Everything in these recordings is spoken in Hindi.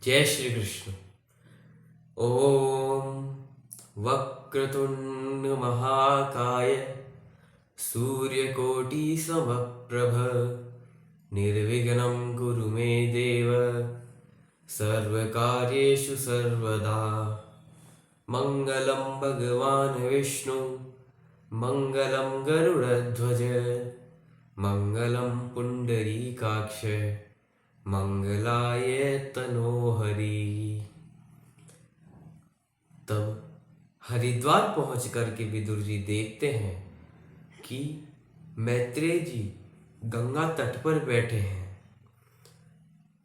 जय श्री कृष्ण। ओम वक्रतुंड महाकाय सूर्यकोटि समप्रभ निर्विघ्नं कुरु मे देव सर्वकार्येषु सर्वदा। मंगलं भगवान् विष्णु मंगलं गरुडध्वज मंगलं पुंडरीकाक्ष मंगलाय तनोहरि। तब हरिद्वार पहुंच कर के विदुर जी देखते हैं कि मैत्रेय जी गंगा तट पर बैठे हैं।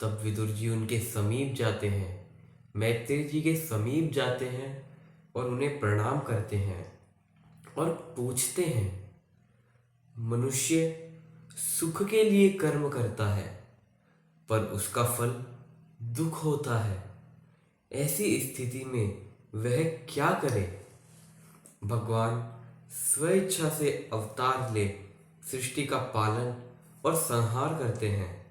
तब विदुर जी उनके समीप जाते हैं, मैत्रेय जी के समीप जाते हैं और उन्हें प्रणाम करते हैं और पूछते हैं, मनुष्य सुख के लिए कर्म करता है पर उसका फल दुख होता है। ऐसी स्थिति में वह क्या करे? भगवान स्वेच्छा से अवतार ले सृष्टि का पालन और संहार करते हैं,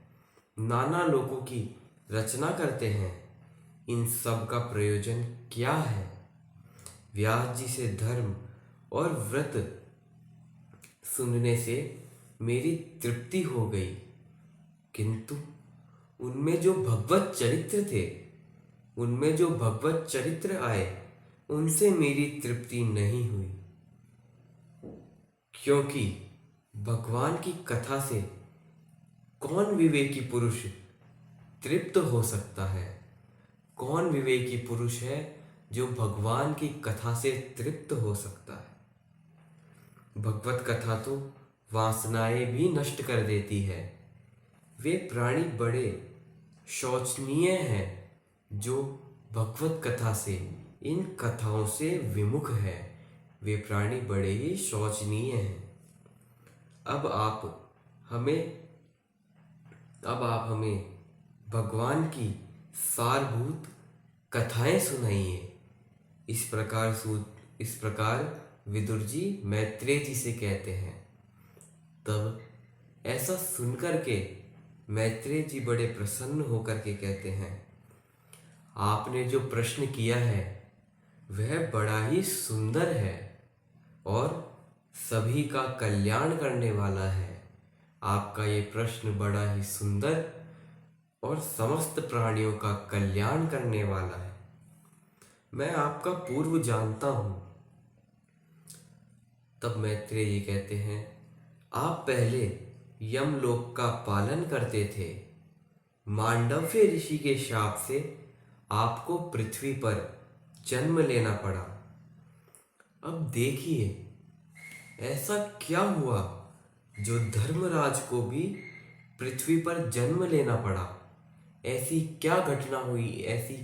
नाना लोकों की रचना करते हैं। इन सब का प्रयोजन क्या है? व्यास जी से धर्म और व्रत सुनने से मेरी तृप्ति हो गई, किंतु उनमें जो भगवत चरित्र आए उनसे मेरी तृप्ति नहीं हुई, क्योंकि भगवान की कथा से कौन विवेकी पुरुष तृप्त हो सकता है? कौन विवेकी पुरुष है जो भगवान की कथा से तृप्त हो सकता है? भगवत कथा तो वासनाएं भी नष्ट कर देती है। वे प्राणी बड़े शोचनीय हैं जो भगवत कथा से, इन कथाओं से विमुख है। वे प्राणी बड़े ही शोचनीय हैं। अब आप हमें भगवान की सारभूत कथाएं सुनाइए। इस प्रकार विदुर जी मैत्रेय जी से कहते हैं। तब ऐसा सुनकर के मैत्रेय जी बड़े प्रसन्न होकर के कहते हैं, आपने जो प्रश्न किया है वह बड़ा ही सुंदर है और सभी का कल्याण करने वाला है। आपका ये प्रश्न बड़ा ही सुंदर और समस्त प्राणियों का कल्याण करने वाला है। मैं आपका पूर्व जानता हूं। तब मैत्रेय जी कहते हैं, आप पहले यमलोक का पालन करते थे। मांडव्य ऋषि के शाप से आपको पृथ्वी पर जन्म लेना पड़ा। अब देखिए, ऐसा क्या हुआ जो धर्मराज को भी पृथ्वी पर जन्म लेना पड़ा? ऐसी क्या घटना हुई, ऐसी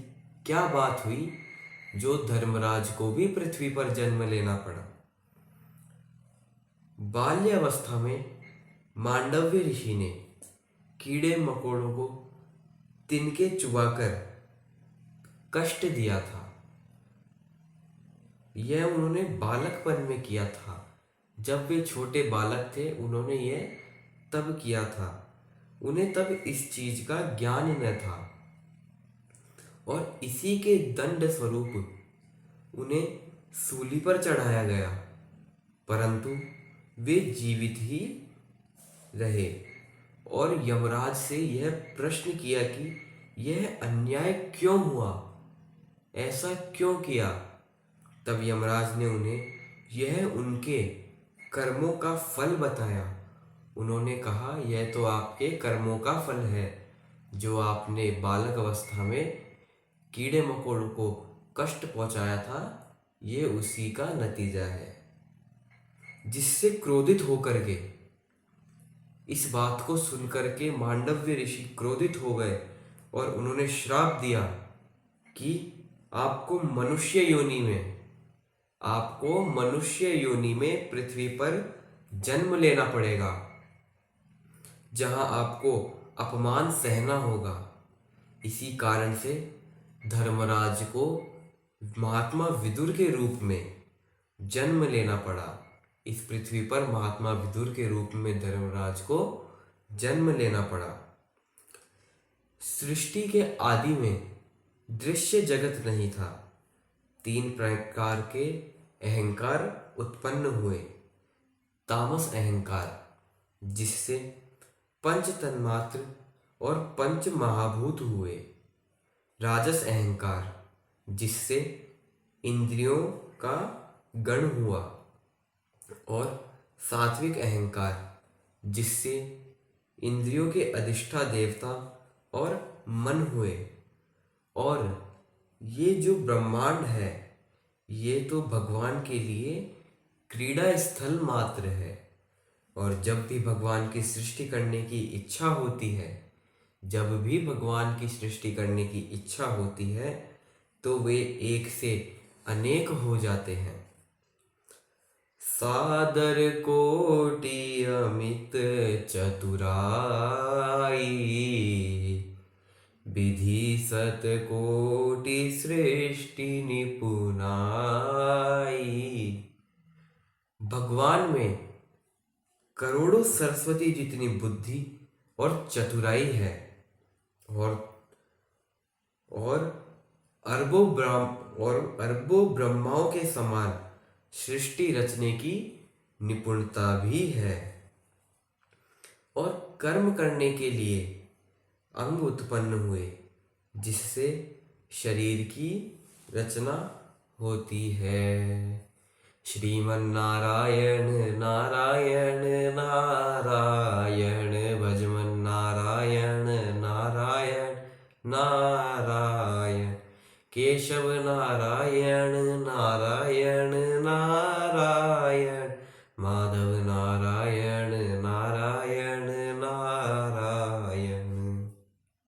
क्या बात हुई जो धर्मराज को भी पृथ्वी पर जन्म लेना पड़ा? बाल्यावस्था में मांडव्य ऋषि ने कीड़े मकोड़ों को तिनके चुबाकर कष्ट दिया था। यह उन्होंने बालकपन में किया था। जब वे छोटे बालक थे उन्होंने यह तब किया था। उन्हें तब इस चीज का ज्ञान न था और इसी के दंड स्वरूप उन्हें सूली पर चढ़ाया गया, परंतु वे जीवित ही रहे और यमराज से यह प्रश्न किया कि यह अन्याय क्यों हुआ, ऐसा क्यों किया? तब यमराज ने उन्हें यह उनके कर्मों का फल बताया। उन्होंने कहा, यह तो आपके कर्मों का फल है। जो आपने बालक अवस्था में कीड़े मकोड़ों को कष्ट पहुंचाया था, ये उसी का नतीजा है। जिससे क्रोधित होकर के, इस बात को सुनकर के मांडव्य ऋषि क्रोधित हो गए और उन्होंने श्राप दिया कि आपको मनुष्य योनि में पृथ्वी पर जन्म लेना पड़ेगा, जहां आपको अपमान सहना होगा। इसी कारण से धर्मराज को महात्मा विदुर के रूप में जन्म लेना पड़ा। इस पृथ्वी पर महात्मा विदुर के रूप में धर्मराज को जन्म लेना पड़ा। सृष्टि के आदि में दृश्य जगत नहीं था। तीन प्रकार के अहंकार उत्पन्न हुए। तामस अहंकार, जिससे पंच तन्मात्र और पंच महाभूत हुए। राजस अहंकार, जिससे इंद्रियों का गण हुआ। और सात्विक अहंकार, जिससे इंद्रियों के अधिष्ठा देवता और मन हुए। और ये जो ब्रह्मांड है, ये तो भगवान के लिए क्रीड़ा स्थल मात्र है। और जब भी भगवान की सृष्टि करने की इच्छा होती है, जब भी भगवान की सृष्टि करने की इच्छा होती है, तो वे एक से अनेक हो जाते हैं। सादर कोटि अमित चतुराई, विधि सत कोटि सृष्टि निपुणाई। भगवान में करोड़ों सरस्वती जितनी बुद्धि और चतुराई है। और अरबों ब्रह्माओं के समान सृष्टि रचने की निपुणता भी है। और कर्म करने के लिए अंग उत्पन्न हुए, जिससे शरीर की रचना होती है। श्रीमन्नारायण नारायण नारायण, भजमन नारायण नारायण नारायण, केशव नारायण नारायण।